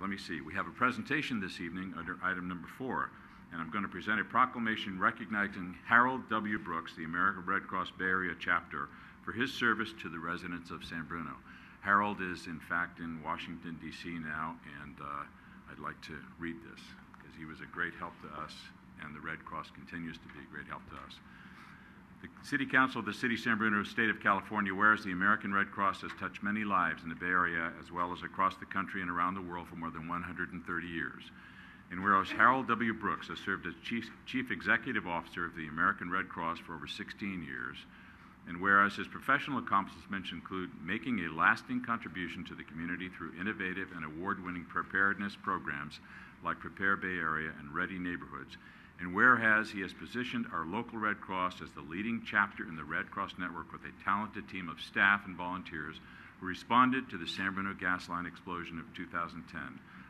let me see. We have a presentation this evening under item number 4, and I'm going to present a proclamation recognizing Harold W. Brooks, the American Red Cross Bay Area chapter, for his service to the residents of San Bruno. Harold is, in fact, in Washington, D.C. now, and I'd like to read this because he was a great help to us, and the Red Cross continues to be a great help to us. The City Council of the City of San Bruno, State of California, whereas the American Red Cross has touched many lives in the Bay Area as well as across the country and around the world for more than 130 years. And whereas Harold W. Brooks has served as Chief Executive Officer of the American Red Cross for over 16 years, and whereas his professional accomplishments include making a lasting contribution to the community through innovative and award-winning preparedness programs like Prepare Bay Area and Ready Neighborhoods, and whereas he has positioned our local Red Cross as the leading chapter in the Red Cross network with a talented team of staff and volunteers who responded to the San Bruno gas line explosion of 2010,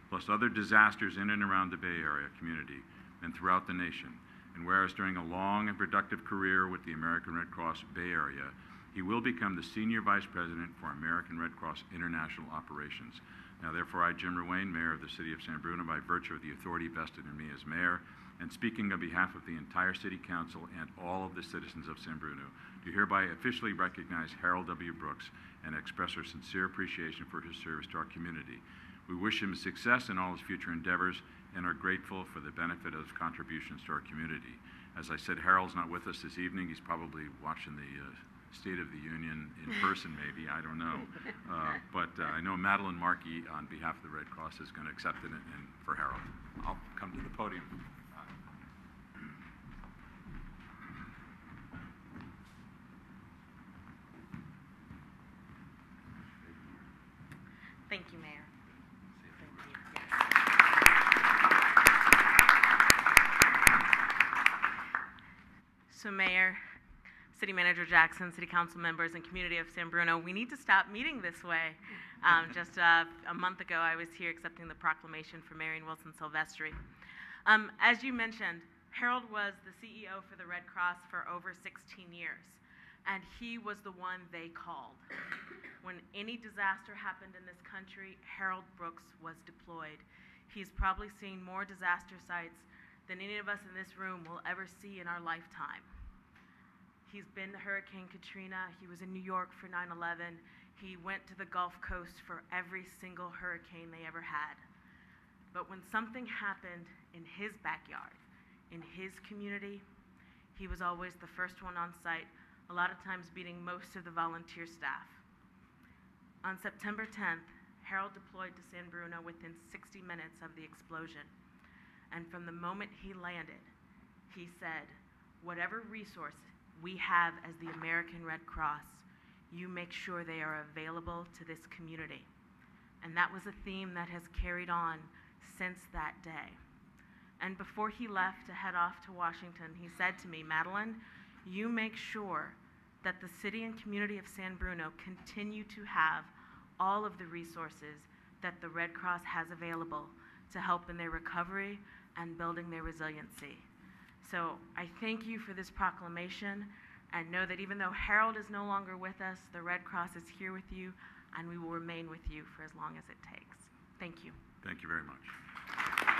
plus other disasters in and around the Bay Area community and throughout the nation. And whereas during a long and productive career with the American Red Cross Bay Area, he will become the Senior Vice President for American Red Cross International Operations. Now, therefore, I, Jim Ruane, Mayor of the City of San Bruno, by virtue of the authority vested in me as Mayor, and speaking on behalf of the entire City Council and all of the citizens of San Bruno, do hereby officially recognize Harold W. Brooks and express our sincere appreciation for his service to our community. We wish him success in all his future endeavors and are grateful for the benefit of his contributions to our community. As I said, Harold's not with us this evening. He's probably watching the State of the Union in person, maybe. I don't know. But I know Madeline Markey, on behalf of the Red Cross, is going to accept it and for Harold. I'll come to the podium. Thank you, Mayor. Thank you. Yes. So, Mayor, City Manager Jackson, City Council members, and community of San Bruno, we need to stop meeting this way. Just a month ago, I was here accepting the proclamation for Marion Wilson Silvestri. As you mentioned, Harold was the CEO for the Red Cross for over 16 years. And he was the one they called. When any disaster happened in this country, Harold Brooks was deployed. He's probably seen more disaster sites than any of us in this room will ever see in our lifetime. He's been to Hurricane Katrina. He was in New York for 9/11. He went to the Gulf Coast for every single hurricane they ever had. But when something happened in his backyard, in his community, he was always the first one on site, a lot of times beating most of the volunteer staff. On September 10th, Harold deployed to San Bruno within 60 minutes of the explosion. And from the moment he landed, he said, whatever resource we have as the American Red Cross, you make sure they are available to this community. And that was a theme that has carried on since that day. And before he left to head off to Washington, he said to me, Madeline, you make sure that the city and community of San Bruno continue to have all of the resources that the Red Cross has available to help in their recovery and building their resiliency. So I thank you for this proclamation, and know that even though Harold is no longer with us, the Red Cross is here with you, and we will remain with you for as long as it takes. Thank you. Thank you very much.